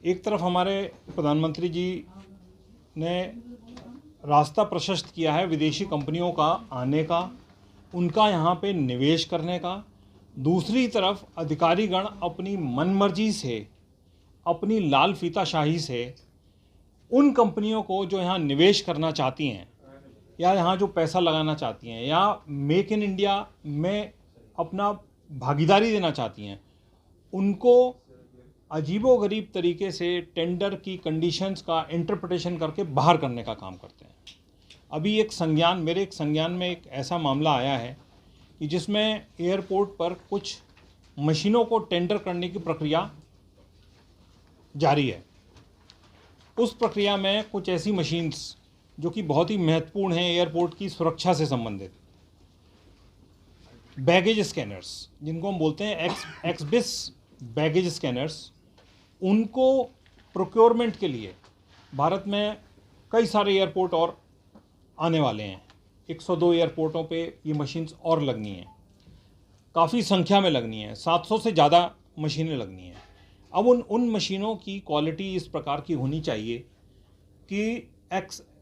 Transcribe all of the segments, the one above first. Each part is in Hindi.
एक तरफ हमारे प्रधानमंत्री जी ने रास्ता प्रशस्त किया है विदेशी कंपनियों का आने का, उनका यहाँ पे निवेश करने का। दूसरी तरफ अधिकारीगण अपनी मनमर्जी से, अपनी लाल फीताशाही से उन कंपनियों को जो यहाँ निवेश करना चाहती हैं या यहाँ जो पैसा लगाना चाहती हैं या मेक इन इंडिया में अपना भागीदारी देना चाहती हैं, उनको अजीबोगरीब तरीके से टेंडर की कंडीशंस का इंटरप्रिटेशन करके बाहर करने का काम करते हैं। अभी मेरे एक संज्ञान में एक ऐसा मामला आया है कि जिसमें एयरपोर्ट पर कुछ मशीनों को टेंडर करने की प्रक्रिया जारी है। उस प्रक्रिया में कुछ ऐसी मशीन्स जो कि बहुत ही महत्वपूर्ण हैं एयरपोर्ट की सुरक्षा से संबंधित, बैगेज स्कैनर्स जिनको हम बोलते हैं एक्सबिस बैगेज स्कैनर्स, उनको प्रोक्योरमेंट के लिए भारत में कई सारे एयरपोर्ट और आने वाले हैं। 102 एयरपोर्टों पे ये मशीन्स और लगनी हैं, काफ़ी संख्या में लगनी है, 700 से ज़्यादा मशीनें लगनी हैं। अब उन मशीनों की क्वालिटी इस प्रकार की होनी चाहिए कि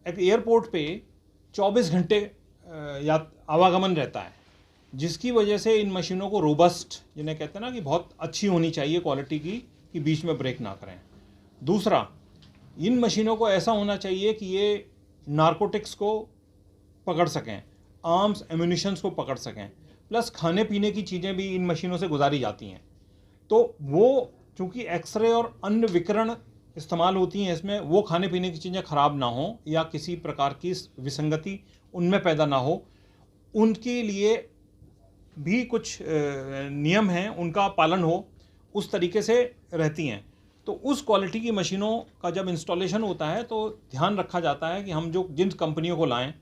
एयरपोर्ट पे 24 घंटे या आवागमन रहता है, जिसकी वजह से इन मशीनों को रोबस्ट, जिन्हें कहते हैं ना कि बहुत अच्छी होनी चाहिए क्वालिटी की, कि बीच में ब्रेक ना करें। दूसरा, इन मशीनों को ऐसा होना चाहिए कि ये नारकोटिक्स को पकड़ सकें, आर्म्स एम्यूनिशंस को पकड़ सकें, प्लस खाने पीने की चीज़ें भी इन मशीनों से गुजारी जाती हैं। तो वो चूँकि एक्सरे और अन्य विकिरण इस्तेमाल होती हैं इसमें, वो खाने पीने की चीज़ें ख़राब ना हो या किसी प्रकार की विसंगति उनमें पैदा ना हो, उनके लिए भी कुछ नियम हैं, उनका पालन हो, उस तरीके से रहती हैं। तो उस क्वालिटी की मशीनों का जब इंस्टॉलेशन होता है तो ध्यान रखा जाता है कि हम जिन कंपनियों को लाएं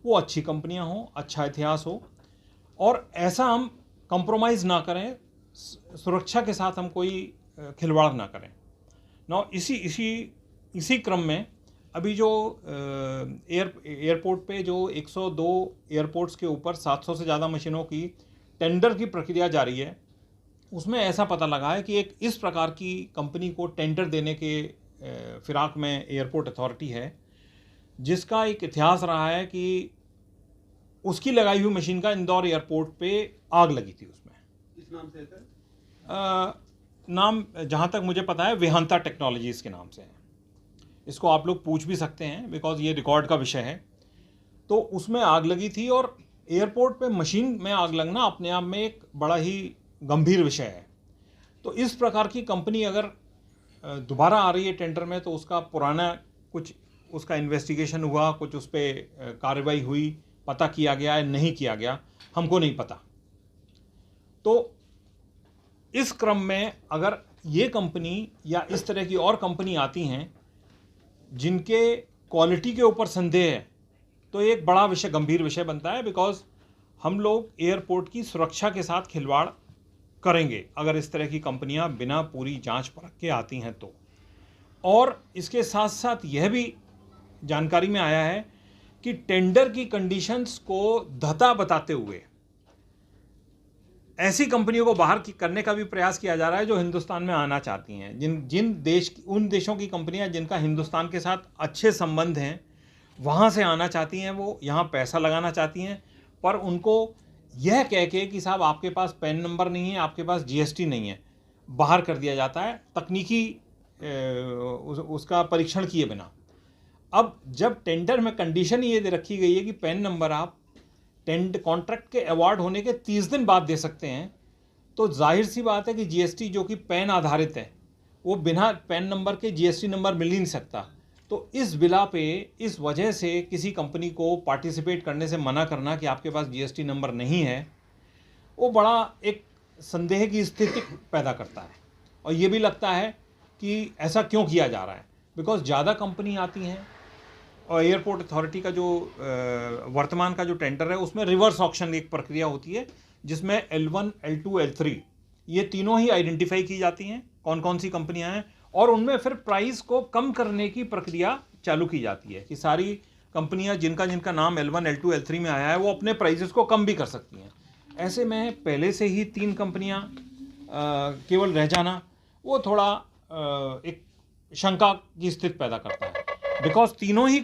वो अच्छी कंपनियां हों, अच्छा इतिहास हो, और ऐसा हम कंप्रोमाइज़ ना करें, सुरक्षा के साथ हम कोई खिलवाड़ ना करें। ना इसी क्रम में अभी जो एयरपोर्ट पे जो 102 एयरपोर्ट्स के ऊपर 700 से ज़्यादा मशीनों की टेंडर की प्रक्रिया जारी है, उसमें ऐसा पता लगा है कि एक इस प्रकार की कंपनी को टेंडर देने के फिराक में एयरपोर्ट अथॉरिटी है, जिसका एक इतिहास रहा है कि उसकी लगाई हुई मशीन का इंदौर एयरपोर्ट पे आग लगी थी। उसमें इस नाम से है नाम जहाँ तक मुझे पता है वेहांता टेक्नोलॉजीज़ के नाम से है। इसको आप लोग पूछ भी सकते हैं बिकॉज ये रिकॉर्ड का विषय है। तो उसमें आग लगी थी और एयरपोर्ट पे मशीन में आग लगना अपने आप में एक बड़ा ही गंभीर विषय है। तो इस प्रकार की कंपनी अगर दोबारा आ रही है टेंडर में, तो उसका पुराना कुछ उसका इन्वेस्टिगेशन हुआ, कुछ उस पर कार्रवाई हुई, पता किया गया है, नहीं किया गया, हमको नहीं पता। तो इस क्रम में अगर ये कंपनी या इस तरह की और कंपनी आती हैं जिनके क्वालिटी के ऊपर संदेह है, तो एक बड़ा विषय, गंभीर विषय बनता है, बिकॉज हम लोग एयरपोर्ट की सुरक्षा के साथ खिलवाड़ करेंगे अगर इस तरह की कंपनियां बिना पूरी जांच परख के आती हैं तो। और इसके साथ साथ यह भी जानकारी में आया है कि टेंडर की कंडीशंस को धता बताते हुए ऐसी कंपनियों को बाहर करने का भी प्रयास किया जा रहा है जो हिंदुस्तान में आना चाहती हैं। उन देशों की कंपनियां जिनका हिंदुस्तान के साथ अच्छे संबंध हैं, वहाँ से आना चाहती हैं, वो यहाँ पैसा लगाना चाहती हैं, पर उनको यह कह के कि साहब आपके पास पैन नंबर नहीं है, आपके पास जीएसटी नहीं है, बाहर कर दिया जाता है तकनीकी उसका परीक्षण किए बिना। अब जब टेंडर में कंडीशन ये दे रखी गई है कि पैन नंबर आप कॉन्ट्रैक्ट के अवार्ड होने के 30 दिन बाद दे सकते हैं, तो जाहिर सी बात है कि जीएसटी जो कि पैन आधारित है, वो बिना पैन नंबर के जीएसटी नंबर मिल ही नहीं सकता। तो इस बिला पे, इस वजह से किसी कंपनी को पार्टिसिपेट करने से मना करना कि आपके पास जीएसटी नंबर नहीं है, वो बड़ा एक संदेह की स्थिति पैदा करता है। और ये भी लगता है कि ऐसा क्यों किया जा रहा है, बिकॉज ज़्यादा कंपनी आती हैं और एयरपोर्ट अथॉरिटी का जो वर्तमान का जो टेंडर है उसमें रिवर्स ऑक्शन एक प्रक्रिया होती है, जिसमें L1, L2, L3 ये तीनों ही आइडेंटिफाई की जाती हैं कौन कौन सी कंपनियां हैं, और उनमें फिर प्राइस को कम करने की प्रक्रिया चालू की जाती है कि सारी कंपनियां जिनका नाम L1, L2, L3 में आया है वो अपने प्राइसेस को कम भी कर सकती हैं। ऐसे में पहले से ही 3 कंपनियां केवल रह जाना, वो थोड़ा एक शंका की स्थिति पैदा करता है, बिकॉज तीनों ही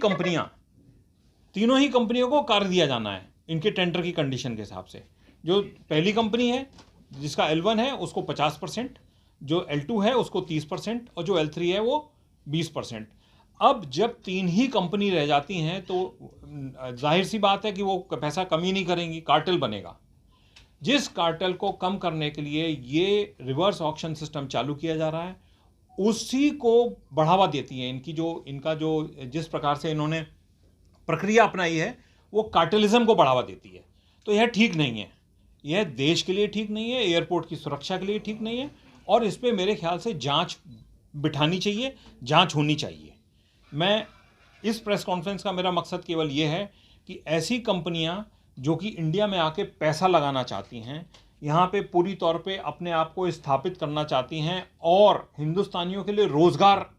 कंपनियों को कार्य दिया जाना है इनके टेंडर की कंडीशन के हिसाब से। जो पहली कंपनी है जिसका L1 है उसको 50%, जो L2 है उसको 30% और जो L3 है वो 20%। अब जब तीन ही कंपनी रह जाती हैं तो जाहिर सी बात है कि वो पैसा कम ही नहीं करेंगी, कार्टेल बनेगा। जिस कार्टेल को कम करने के लिए ये रिवर्स ऑक्शन सिस्टम चालू किया जा रहा है, उसी को बढ़ावा देती है इनका जो जिस प्रकार से इन्होंने प्रक्रिया अपनाई है वो कार्टेलिज्म को बढ़ावा देती है। तो यह ठीक नहीं है, यह देश के लिए ठीक नहीं है, एयरपोर्ट की सुरक्षा के लिए ठीक नहीं है, और इस पर मेरे ख्याल से जांच बिठानी चाहिए, जांच होनी चाहिए। मैं इस प्रेस कॉन्फ्रेंस का मेरा मकसद केवल ये है कि ऐसी कंपनियां जो कि इंडिया में आके पैसा लगाना चाहती हैं, यहाँ पे पूरी तौर पे अपने आप को स्थापित करना चाहती हैं और हिंदुस्तानियों के लिए रोज़गार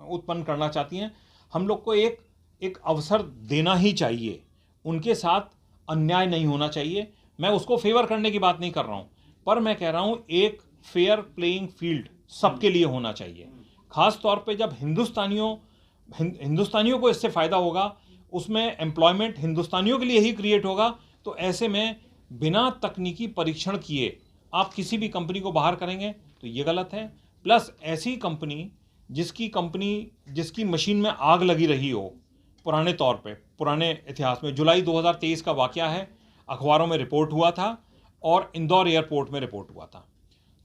उत्पन्न करना चाहती हैं, हम लोग को एक अवसर देना ही चाहिए। उनके साथ अन्याय नहीं होना चाहिए। मैं उसको फेवर करने की बात नहीं कर रहा हूँ, पर मैं कह रहा हूँ एक फेयर प्लेइंग फील्ड सबके लिए होना चाहिए। खास तौर पे जब हिंदुस्तानियों को इससे फ़ायदा होगा, उसमें एम्प्लॉयमेंट हिंदुस्तानियों के लिए ही क्रिएट होगा, तो ऐसे में बिना तकनीकी परीक्षण किए आप किसी भी कंपनी को बाहर करेंगे तो ये गलत है। प्लस ऐसी कंपनी जिसकी मशीन में आग लगी रही हो, पुराने तौर पे, पुराने इतिहास में जुलाई 2023 का वाकया है, अखबारों में रिपोर्ट हुआ था और इंदौर एयरपोर्ट में रिपोर्ट हुआ था।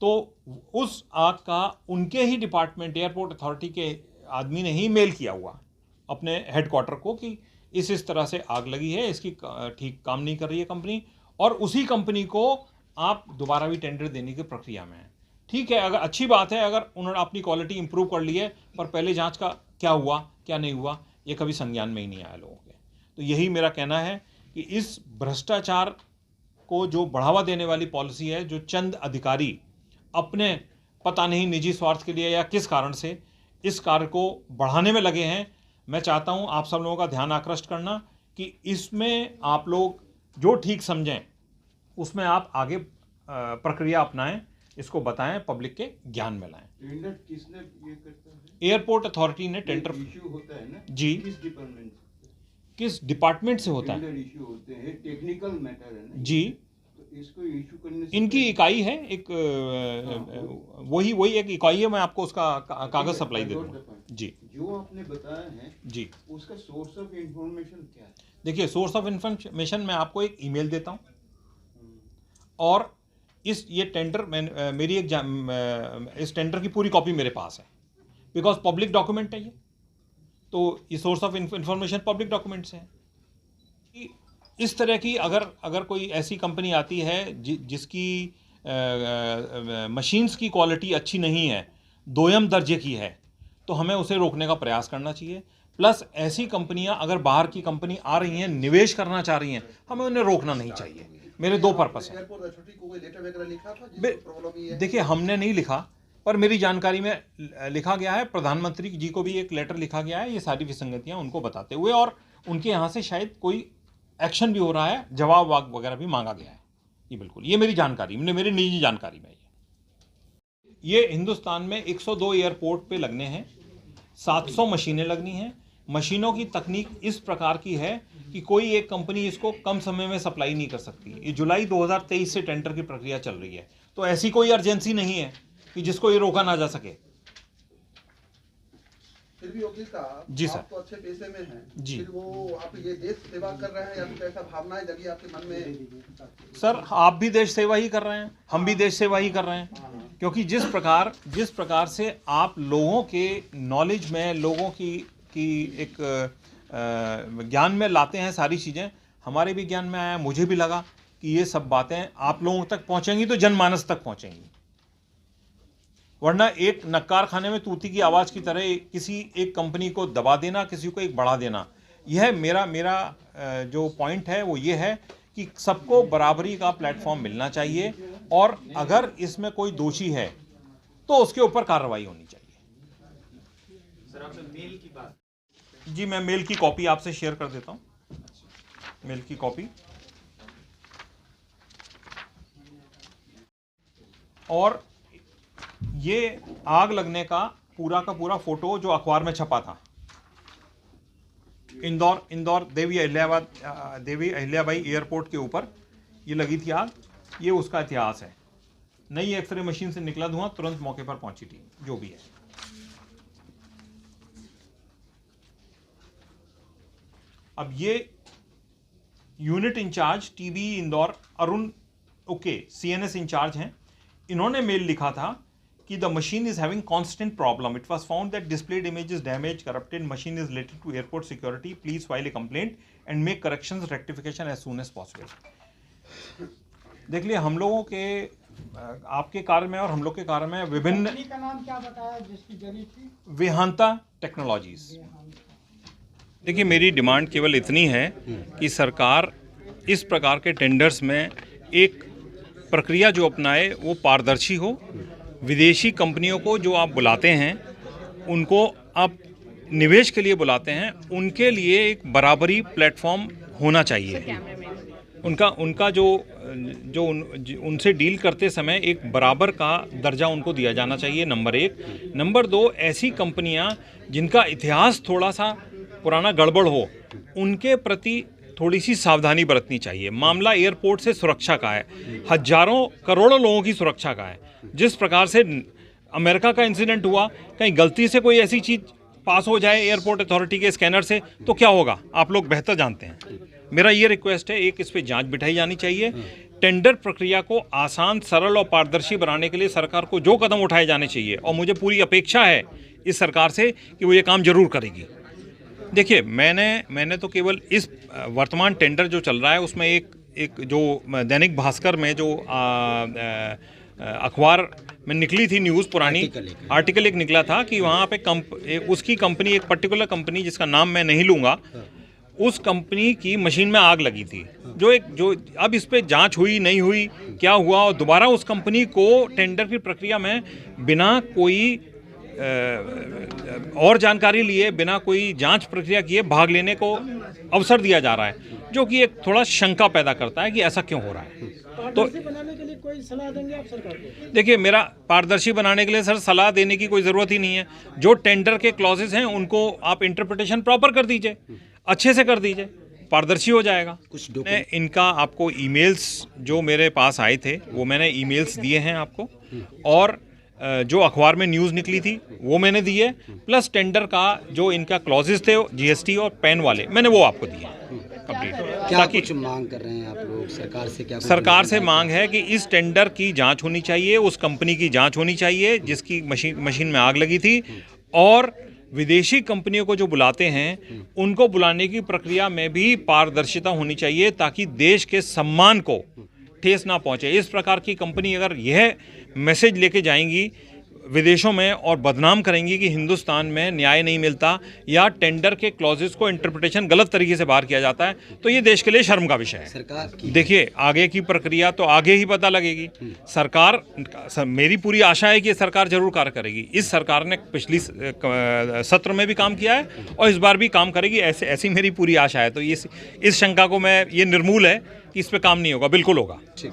तो उस आग का उनके ही डिपार्टमेंट, एयरपोर्ट अथॉरिटी के आदमी ने ही मेल किया हुआ अपने हेडक्वार्टर को कि इस तरह से आग लगी है, इसकी ठीक काम नहीं कर रही है कंपनी, और उसी कंपनी को आप दोबारा भी टेंडर देने की प्रक्रिया में है। ठीक है, अगर अच्छी बात है अगर उन्होंने अपनी क्वालिटी इंप्रूव कर ली है, पर पहले जांच का क्या हुआ क्या नहीं हुआ ये कभी संज्ञान में ही नहीं आया लोगों के। तो यही मेरा कहना है कि इस भ्रष्टाचार को जो बढ़ावा देने वाली पॉलिसी है, जो चंद अधिकारी अपने पता नहीं निजी स्वार्थ के लिए या किस कारण से इस कार्य को बढ़ाने में लगे हैं, मैं चाहता हूं आप सब लोगों का ध्यान आकृष्ट करना कि इसमें आप लोग जो ठीक समझें उसमें आप आगे प्रक्रिया अपनाएं, इसको बताएं, पब्लिक के ज्ञान में लाएं। टेंडर किसने ये करता है? एयरपोर्ट अथॉरिटी ने टेंडर इश्यू होता है ना जी, किस डिपार्टमेंट से होता है? टेंडर इश्यू होते हैं, टेक्निकल मैटर है ना जी, तो इसको इश्यू करने से इनकी इकाई है एक वही एक इकाई है, मैं आपको उसका कागज सप्लाई दे दूंगा जी। जो आपने बताया है जी, उसका सोर्स ऑफ इंफॉर्मेशन क्या है? देखिए, सोर्स ऑफ इंफॉर्मेशन मैं आपको एक ईमेल देता हूं, और ये टेंडर मेरी इस टेंडर की पूरी कॉपी मेरे पास है, बिकॉज पब्लिक डॉक्यूमेंट है ये, तो ये source of information public document से है। इस तरह की अगर कोई ऐसी कंपनी आती है जिसकी मशीन्स की क्वालिटी अच्छी नहीं है, दोयम दर्जे की है, तो हमें उसे रोकने का प्रयास करना चाहिए। प्लस ऐसी कंपनियां अगर बाहर की कंपनी आ रही हैं, निवेश करना चाह रही हैं, हमें उन्हें रोकना नहीं चाहिए। मेरे दो पर्पस हैं। देखिए, हमने नहीं लिखा, पर मेरी जानकारी में लिखा गया है, प्रधानमंत्री जी को भी एक लेटर लिखा गया है ये सारी विसंगतियां उनको बताते हुए, और उनके यहाँ से शायद कोई एक्शन भी हो रहा है, जवाब वगैरह भी मांगा गया है। ये बिल्कुल, ये मेरी जानकारी, मेरी निजी जानकारी में ये हिंदुस्तान में 102 एयरपोर्ट पे लगने हैं, 700 मशीनें लगनी हैं। मशीनों की तकनीक इस प्रकार की है कि कोई एक कंपनी इसको कम समय में सप्लाई नहीं कर सकती। ये जुलाई 2023 से टेंडर की प्रक्रिया चल रही है, तो ऐसी कोई अर्जेंसी नहीं है कि जिसको ये रोका ना जा सके। फिर भी वकील साहब, जी सर, आप तो अच्छे पेशे में हैं जी, फिर वो आप ये देश सेवा कर रहे हैं या फिर ऐसा भावनाएं जगी आपके मन में? सर, आप भी देश सेवा ही कर रहे हैं, हम भी देश सेवा ही कर रहे हैं, क्योंकि जिस प्रकार से आप लोगों के नॉलेज में, लोगों की एक ज्ञान में लाते हैं सारी चीज़ें, हमारे भी ज्ञान में आया, मुझे भी लगा कि ये सब बातें आप लोगों तक पहुंचेंगी तो जनमानस तक पहुंचेंगी, वरना एक नक्कार खाने में तूती की आवाज़ की तरह किसी एक कंपनी को दबा देना, किसी को एक बढ़ा देना, यह मेरा जो पॉइंट है वो ये है कि सबको बराबरी का प्लेटफॉर्म मिलना चाहिए, और अगर इसमें कोई दोषी है तो उसके ऊपर कार्रवाई होनी चाहिए। सर, आपने मेल की बात, जी, मैं मेल की कॉपी आपसे शेयर कर देता हूँ, मेल की कॉपी। और ये आग लगने का पूरा का पूरा फोटो जो अखबार में छपा था। इंदौर देवी अहिल्याबाई एयरपोर्ट के ऊपर ये लगी थी आग। ये उसका इतिहास है। नई एक्सरे मशीन से निकला धुआं, तुरंत मौके पर पहुंची टीम, जो भी है। अब ये unit incharge TB Indore Arun okay CNS incharge हैं। इन्होंने मेल लिखा था कि the machine is having constant problem, it was found that displayed image is damage, corrupted, machine is related to airport security, please file a complaint and make corrections rectification as soon as possible. देख लिए हम लोगों के आपके कार्य में और हम लोग के कार्य में विभिन्न। कंपनी का नाम क्या बताया जिसकी जली थी? वेहांता टेक्नोलॉजीज। देखिए, मेरी डिमांड केवल इतनी है कि सरकार इस प्रकार के टेंडर्स में एक प्रक्रिया जो अपनाए वो पारदर्शी हो। विदेशी कंपनियों को जो आप बुलाते हैं, उनको आप निवेश के लिए बुलाते हैं, उनके लिए एक बराबरी प्लेटफॉर्म होना चाहिए। उनका जो उनसे डील करते समय एक बराबर का दर्जा उनको दिया जाना चाहिए, नंबर 1। नंबर 2, ऐसी कंपनियां जिनका इतिहास थोड़ा सा पुराना गड़बड़ हो, उनके प्रति थोड़ी सी सावधानी बरतनी चाहिए। मामला एयरपोर्ट से सुरक्षा का है, हजारों करोड़ों लोगों की सुरक्षा का है। जिस प्रकार से अमेरिका का इंसिडेंट हुआ, कहीं गलती से कोई ऐसी चीज़ पास हो जाए एयरपोर्ट अथॉरिटी के स्कैनर से तो क्या होगा, आप लोग बेहतर जानते हैं। मेरा ये रिक्वेस्ट है, एक इस पर जांच बिठाई जानी चाहिए। टेंडर प्रक्रिया को आसान, सरल और पारदर्शी बनाने के लिए सरकार को जो कदम उठाए जाने चाहिए, और मुझे पूरी अपेक्षा है इस सरकार से कि वो ये काम जरूर करेगी। देखिए, मैंने तो केवल इस वर्तमान टेंडर जो चल रहा है उसमें एक जो दैनिक भास्कर में जो अखबार में निकली थी न्यूज़, पुरानी आर्टिकल एक निकला था कि वहाँ पे उसकी कंपनी, एक पर्टिकुलर कंपनी जिसका नाम मैं नहीं लूँगा, उस कंपनी की मशीन में आग लगी थी। जो अब इस पे जांच हुई नहीं हुई, क्या हुआ, और दोबारा उस कंपनी को टेंडर की प्रक्रिया में बिना कोई और जानकारी लिए, बिना कोई जांच प्रक्रिया किए भाग लेने को अवसर दिया जा रहा है, जो कि एक थोड़ा शंका पैदा करता है कि ऐसा क्यों हो रहा है। तो बनाने के लिए कोई सलाह देंगे आप सरकार को? देखिए, मेरा पारदर्शी बनाने के लिए सर सलाह देने की कोई ज़रूरत ही नहीं है। जो टेंडर के क्लॉजेस हैं उनको आप इंटरप्रिटेशन प्रॉपर कर दीजिए, अच्छे से कर दीजिए, पारदर्शी हो जाएगा। मैं इनका आपको ईमेल्स जो मेरे पास आए थे वो मैंने ईमेल्स दिए हैं आपको, और जो अखबार में न्यूज़ निकली थी वो मैंने दी है, प्लस टेंडर का जो इनका क्लॉजेस थे जीएसटी और पैन वाले, मैंने वो आपको दिए कंप्लीट। क्या कुछ मांग कर रहे हैं आप लोग सरकार से? क्या सरकार से मांग है कि इस टेंडर की जांच होनी चाहिए, उस कंपनी की जांच होनी चाहिए जिसकी मशीन में आग लगी थी, और विदेशी कंपनियों को जो बुलाते हैं उनको बुलाने की प्रक्रिया में भी पारदर्शिता होनी चाहिए, ताकि देश के सम्मान को ठेस ना पहुंचे। इस प्रकार की कंपनी अगर यह मैसेज लेके जाएंगी विदेशों में और बदनाम करेंगी कि हिंदुस्तान में न्याय नहीं मिलता या टेंडर के क्लॉजेस को इंटरप्रिटेशन गलत तरीके से बाहर किया जाता है, तो ये देश के लिए शर्म का विषय है। सरकार की देखिए, आगे की प्रक्रिया तो आगे ही पता लगेगी। मेरी पूरी आशा है कि सरकार जरूर कार्य करेगी। इस सरकार ने पिछली सत्र में भी काम किया है और इस बार भी काम करेगी, ऐसी मेरी पूरी आशा है। तो इस शंका को मैं, ये निर्मूल है कि इस पे काम नहीं होगा, बिल्कुल होगा। ठीक।